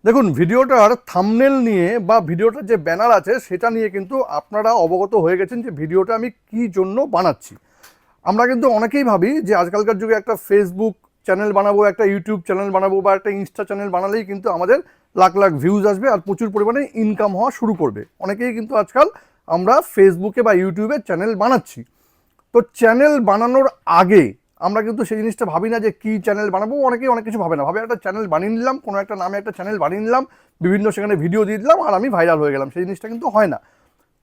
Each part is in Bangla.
দেখুন, ভিডিওটার থাম্বনেল নিয়ে বা ভিডিওটার যে ব্যানার আছে সেটা নিয়ে কিন্তু আপনারা অবগত হয়ে গেছেন যে ভিডিওটা আমি কি জন্য বানাচ্ছি। আমরা কিন্তু অনেকেই ভাবি যে আজকালকার যুগে একটা ফেসবুক চ্যানেল বানাবো, একটা ইউটিউব চ্যানেল বানাবো বা একটা ইনস্টা চ্যানেল বানালেই কিন্তু আমাদের লাখ লাখ ভিউজ আসবে আর প্রচুর পরিমাণে ইনকাম হওয়া শুরু করবে। অনেকেই কিন্তু আজকাল আমরা ফেসবুকে বা ইউটিউবে চ্যানেল বানাচ্ছি। তো চ্যানেল বানানোর আগে আমরা কিন্তু সেই জিনিসটা ভাবি না যে কী চ্যানেল বানাবো। অনেকেই অনেক কিছু ভাবে না, ভাবে একটা চ্যানেল বানিয়ে নিলাম, কোনো একটা নামে একটা চ্যানেল বানিয়ে নিলাম, বিভিন্ন সেখানে ভিডিও দিয়ে দিলাম আর আমি ভাইরাল হয়ে গেলাম। সেই জিনিসটা কিন্তু হয় না।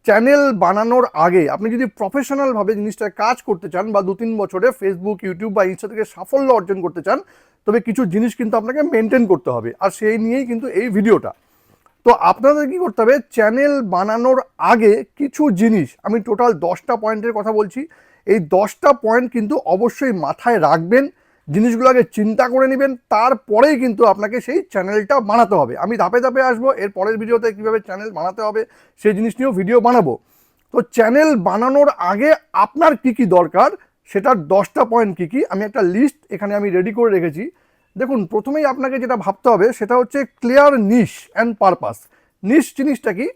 চ্যানেল বানানোর আগে আপনি যদি প্রফেশনালভাবে জিনিসটা কাজ করতে চান বা 2-3 বছরে ফেসবুক, ইউটিউব বা ইনস্টা থেকে সাফল্য অর্জন করতে চান, তবে কিছু জিনিস কিন্তু আপনাকে মেনটেন করতে হবে, আর সেই নিয়েই কিন্তু এই ভিডিওটা। তো আপনাদের কি করতে হবে, চ্যানেল বানানোর আগে কিছু জিনিস, আমি টোটাল 10টা পয়েন্টের কথা বলছি। এই 10টা পয়েন্ট কিন্তু অবশ্যই মাথায় রাখবেন, জিনিসগুলো আগে চিন্তা করে নেবেন, তারপরেই কিন্তু আপনাকে সেই চ্যানেলটা বানাতে হবে। আমি ধাপে ধাপে আসবো, এর পরের ভিডিওতে কীভাবে চ্যানেল বানাতে হবে সেই জিনিস নিয়েও ভিডিও বানাবো। তো চ্যানেল বানানোর আগে আপনার কি কি দরকার, সেটার 10টা পয়েন্ট কি কি, আমি একটা লিস্ট এখানে আমি রেডি করে রেখেছি। দেখুন, প্রথমেই আপনাকে যেটা ভাবতে হবে সেটা হচ্ছে ক্লিয়ার নিশ অ্যান্ড পারপাস। নিশ জিনিসটা কি,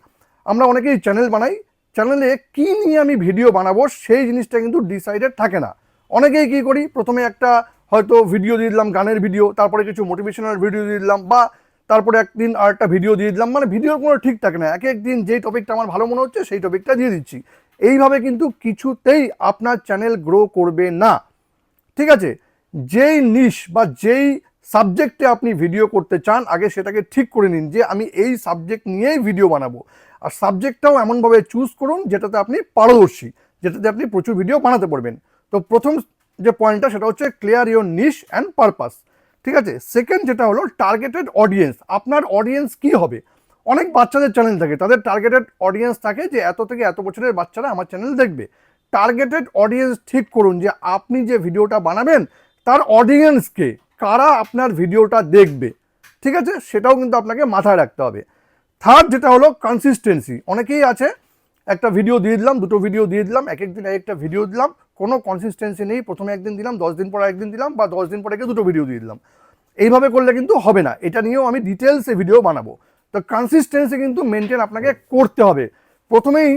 আমরা অনেকেই চ্যানেল বানাই, চ্যানেলে কি নিয়ে আমি ভিডিও বানাবো সেই জিনিসটা কিন্তু ডিসাইডেড থাকে না। অনেকেই কি করি, প্রথমে একটা হয়তো ভিডিও দিয়ে দিলাম, গানের ভিডিও, তারপরে কিছু মোটিভেশনাল ভিডিও দিয়ে দিলাম, বা তারপরে একদিন আর একটা ভিডিও দিয়ে দিলাম, মানে ভিডিওর কোনো ঠিক থাকে না। এক একদিন যেই টপিকটা আমার ভালো মনে হচ্ছে সেই টপিকটা দিয়ে দিচ্ছি। এইভাবে কিন্তু কিছুতেই আপনার চ্যানেল গ্রো করবে না, ঠিক আছে? যেই নিশ বা যেই সাবজেক্টে আপনি ভিডিও করতে চান, আগে সেটাকে ঠিক করে নিন যে আমি এই সাবজেক্ট নিয়েই ভিডিও বানাবো। আর সাবজেক্টটাও এমনভাবে চুজ করুন যেটাতে আপনি পারদর্শী, যেটাতে আপনি প্রচুর ভিডিও বানাতে পারবেন। তো প্রথম যে পয়েন্টটা সেটা হচ্ছে clear your niche and purpose, ঠিক আছে? সেকেন্ড যেটা হলো টার্গেটেড অডিয়েন্স। আপনার অডিয়েন্স কি হবে? অনেক বাচ্চাদের চ্যানেল থাকে, তাদের টার্গেটেড অডিয়েন্স থাকে যে এত থেকে এত বছরের বাচ্চারা আমার চ্যানেল দেখবে। টার্গেটেড অডিয়েন্স ঠিক করুন যে আপনি যে ভিডিওটা বানাবেন তার অডিয়েন্সকে, কারা আপনার ভিডিওটা দেখবে, ঠিক আছে? সেটাও কিন্তু আপনাকে মাথায় রাখতে হবে। থার্ড যেটা হলো কনসিস্টেন্সি। অনেকেই আছে একটা ভিডিও দিয়ে দিলাম, দুটো ভিডিও দিয়ে দিলাম, এক একদিন এক একটা ভিডিও দিলাম, কোনো কনসিস্টেন্সি নেই। প্রথমে একদিন দিলাম, 10 দিন পরে একদিন দিলাম, বা 10 দিন পরে দুটো ভিডিও দিয়ে দিলাম। এইভাবে করলে কিন্তু হবে না, এটা নিয়েও আমি ডিটেলসে ভিডিও বানাবো। তো কনসিস্টেন্সি কিন্তু মেনটেন আপনাকে করতে হবে। প্রথমেই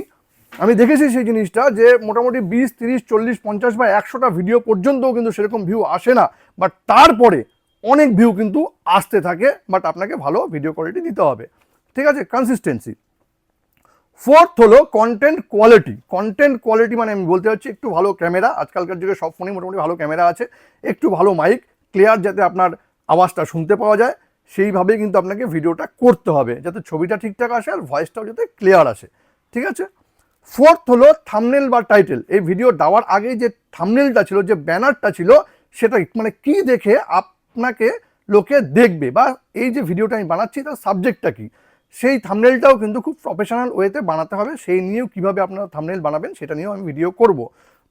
আমি দেখেছি সেই জিনিসটা যে মোটামুটি 20, 30, 40, 50 বা 100টা ভিডিও পর্যন্তও কিন্তু সেরকম ভিউ আসে না, বাট তারপরে অনেক ভিউ কিন্তু আসতে থাকে। বাট আপনাকে ভালো ভিডিও কোয়ালিটি দিতে হবে, ঠিক আছে? কনসিস্টেন্সি। ফোর্থ হলো কন্টেন্ট কোয়ালিটি। কন্টেন্ট কোয়ালিটি মানে আমি বলতে চাচ্ছি একটু ভালো ক্যামেরা। আজকালকার যুগে সব ফোনেই মোটামুটি ভালো ক্যামেরা আছে, একটু ভালো মাইক, ক্লিয়ার যাতে আপনার আওয়াজটা শুনতে পাওয়া যায়, সেইভাবেই কিন্তু আপনাকে ভিডিওটা করতে হবে, যাতে ছবিটা ঠিকঠাক আসে আর ভয়েসটাও যাতে ক্লিয়ার আসে, ঠিক আছে? ফোর্থ হলো থাম্বনেল বা টাইটেল। এই ভিডিও দেওয়ার আগে যে থাম্বনেলটা ছিল, যে ব্যানারটা ছিল, সেটা মানে কি দেখে আপনাকে লোকে দেখবে, বা এই যে ভিডিওটা আমি বানাচ্ছি তার সাবজেক্টটা কি, সেই থাম্বনেলটাও কিন্তু খুব প্রফেশনাল ওয়েতে বানাতে হবে। সেই নিয়েও কীভাবে আপনারা থাম্বনেল বানাবেন সেটা নিয়েও আমি ভিডিও করব।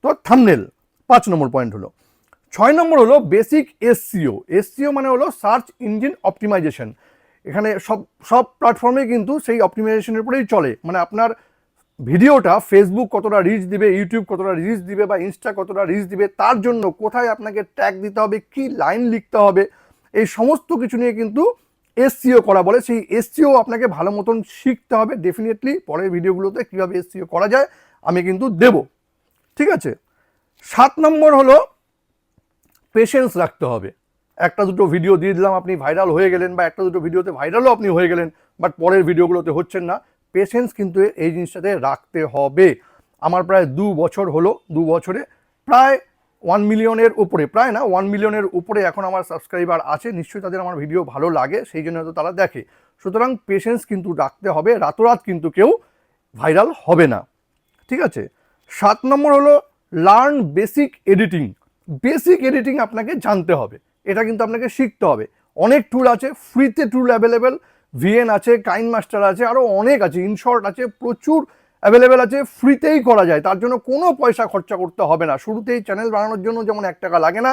তো থাম্বনেল 5 নম্বর পয়েন্ট হলো। 6 নম্বর হলো বেসিক এসইও। এসইও মানে হলো সার্চ ইঞ্জিন অপটিমাইজেশন। এখানে সব প্ল্যাটফর্মে কিন্তু সেই অপটিমাইজেশনের উপরেই চলে। মানে আপনার ভিডিওটা ফেসবুক কতটা রিচ দিবে, ইউটিউব কতটা রিচ দিবে, বা ইনস্টা কতটা রিচ দিবে, তার জন্য কোথায় আপনাকে ট্যাগ দিতে হবে, কি লাইন লিখতে হবে, এই সমস্ত কিছু নিয়ে কিন্তু এসইও করা বলে। সেই এসইও আপনাকে ভালো মতন শিখতে হবে ডেফিনেটলি। পরের ভিডিওগুলোতে কীভাবে এসইও করা যায় আমি কিন্তু দেব, ঠিক আছে? 7 নম্বর হলো পেশেন্স রাখতে হবে। একটা দুটো ভিডিও দিয়ে দিলাম, আপনি ভাইরাল হয়ে গেলেন, বা একটা দুটো ভিডিওতে ভাইরালও আপনি হয়ে গেলেন, বাট পরের ভিডিওগুলোতে হচ্ছেন না। পেশেন্স কিন্তু এই জিনিসটাতে রাখতে হবে। আমার প্রায় 2 বছর হলো, 2 বছরে প্রায় 1 মিলিয়নের উপরে, প্রায় না 1 মিলিয়নের উপরে এখন আমার সাবস্ক্রাইবার আছে। নিশ্চয়ই তাদের আমার ভিডিও ভালো লাগে, সেই জন্য হয়তো তারা দেখে। সুতরাং পেশেন্স কিন্তু রাখতে হবে, রাতোরাত কিন্তু কেউ ভাইরাল হবে না, ঠিক আছে? 7 নম্বর হলো learn basic editing. Basic editing আপনাকে জানতে হবে, এটা কিন্তু আপনাকে শিখতে হবে। অনেক টুল আছে, ফ্রিতে টুল অ্যাভেলেবেল, ভিএন আছে, কাইন মাস্টার আছে, আরও অনেক আছে, ইনশর্ট আছে, প্রচুর অ্যাভেলেবেল আছে, ফ্রিতেই করা যায়। তার জন্য কোনো পয়সা খরচা করতে হবে না। শুরুতেই চ্যানেল বানানোর জন্য যেমন 1 টাকা লাগে না,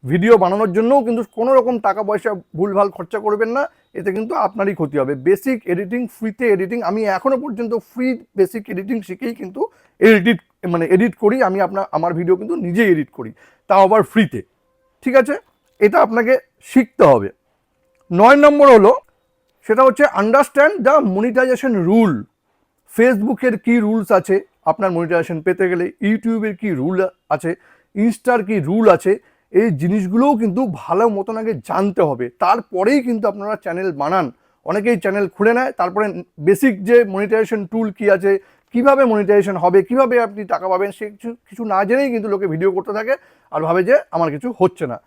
ভিডিও বানানোর জন্যও কিন্তু কোনো রকম টাকা পয়সা ভুলভাল খরচা করবেন না, এতে কিন্তু আপনারই ক্ষতি হবে। বেসিক এডিটিং, ফ্রিতে এডিটিং, আমি এখনও পর্যন্ত ফ্রি বেসিক এডিটিং শিখেই কিন্তু এডিট করি। আমি আমার ভিডিও কিন্তু নিজেই এডিট করি, তাও আবার ফ্রিতে, ঠিক আছে? এটা আপনাকে শিখতে হবে। 9 নম্বর হলো সেটা হচ্ছে আন্ডারস্ট্যান্ড দ্য মনিটাইজেশন রুল। ফেসবুকের কি রুলস আছে আপনার মনিটাইজেশন পেতে গেলে, ইউটিউবের কি রুল আছে, ইনস্টার কি রুল আছে, এই জিনিসগুলোও কিন্তু ভালো মতন আগে জানতে হবে, তারপরেই কিন্তু আপনারা চ্যানেল বানান। অনেকেই চ্যানেল খুলে নেয়, তারপরে বেসিক যে মনিটাইজেশন টুল কি আছে, কিভাবে মনিটাইজেশন হবে, কিভাবে আপনি টাকা পাবেন, সে কিছু না জেনেই কিন্তু লোকে ভিডিও করতে থাকে আর ভাবে যে আমার কিছু হচ্ছে না।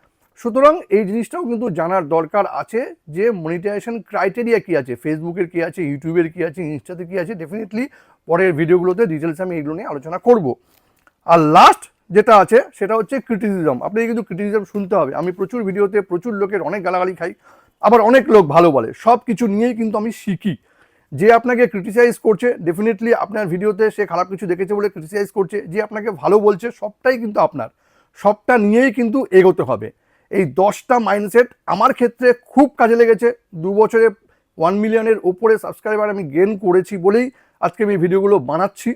সুতরাং এই জিনিসটাও কিন্তু জানার দরকার আছে যে মনিটাইজেশন ক্রাইটেরিয়া কী আছে, ফেসবুকের কী আছে, ইউটিউবের কী আছে, ইনস্টাতে কী আছে। ডেফিনেটলি পরের ভিডিওগুলোতে ডিটেলস আমি এগুলো নিয়ে আলোচনা করব। আর লাস্ট যেটা আছে সেটা হচ্ছে ক্রিটিসিজম। আপনাকে কিন্তু ক্রিটিসিজম শুনতে হবে। আমি প্রচুর ভিডিওতে প্রচুর লোকের অনেক গালাগালি খাই, আবার অনেক লোক ভালো বলে, সব কিছু নিয়েই কিন্তু আমি শিখি। যে আপনাকে ক্রিটিসাইজ করছে ডেফিনেটলি আপনার ভিডিওতে সে খারাপ কিছু দেখেছে বলে ক্রিটিসাইজ করছে, যে আপনাকে ভালো বলছে সবটাই কিন্তু আপনার, সবটা নিয়েই কিন্তু এগোতে হবে। এই 10টা মাইন্ডসেট আমার ক্ষেত্রে খুব কাজে লেগেছে। 2 বছরে 1 মিলিয়নের ওপরে সাবস্ক্রাইবার আমি গেন করেছি বলেই আজকে আমি ভিডিওগুলো বানাচ্ছি।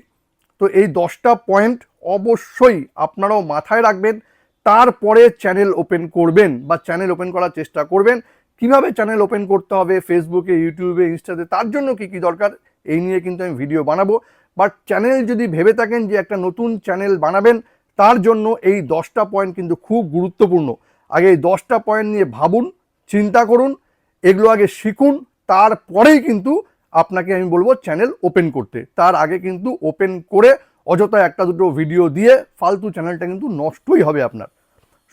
তো এই 10টা পয়েন্ট অবশ্যই আপনারাও মাথায় রাখবেন, তারপরে চ্যানেল ওপেন করবেন বা চ্যানেল ওপেন করার চেষ্টা করবেন। কিভাবে চ্যানেল ওপেন করতে হবে ফেসবুকে, ইউটিউবে, ইনস্টাতে, তার জন্য কী কী দরকার এই নিয়ে কিন্তু আমি ভিডিও বানাবো। বাট চ্যানেল যদি ভেবে থাকেন যে একটা নতুন চ্যানেল বানাবেন, তার জন্য এই 10টা পয়েন্ট কিন্তু খুব গুরুত্বপূর্ণ। আগে এই 10টা পয়েন্ট নিয়ে ভাবুন, চিন্তা করুন, এগুলো আগে শিখুন, তারপরেই কিন্তু আপনাকে আমি বলবো চ্যানেল ওপেন করতে। তার আগে কিন্তু ওপেন করে অযথা একটা দুটো ভিডিও দিয়ে ফালতু চ্যানেলটা কিন্তু নষ্টই হবে আপনার।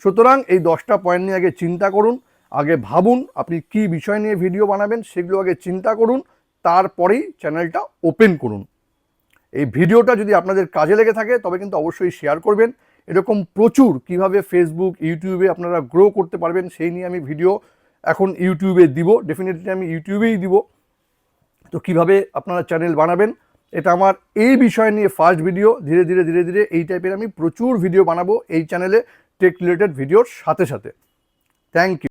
সুতরাং এই 10টা পয়েন্ট নিয়ে আগে চিন্তা করুন, আগে ভাবুন আপনি কি বিষয় নিয়ে ভিডিও বানাবেন, সেগুলো আগে চিন্তা করুন, তারপরেই চ্যানেলটা ওপেন করুন। এই ভিডিওটা যদি আপনাদের কাজে লেগে থাকে তবে কিন্তু অবশ্যই শেয়ার করবেন। এরকম প্রচুর কিভাবে ফেসবুক, ইউটিউবে আপনারা গ্রো করতে পারবেন সেই নিয়ে আমি ভিডিও এখন ইউটিউবে দিব, ডেফিনেটলি আমি ইউটিউবেই দিব। তো কিভাবে আপনারা চ্যানেল বানাবেন, এটা আমার এই বিষয় নিয়ে ফার্স্ট ভিডিও। ধীরে ধীরে ধীরে ধীরে এই টাইপের আমি প্রচুর ভিডিও বানাবো এই চ্যানেলে, টেক রিলেটেড ভিডিওর সাথে সাথে। Thank you.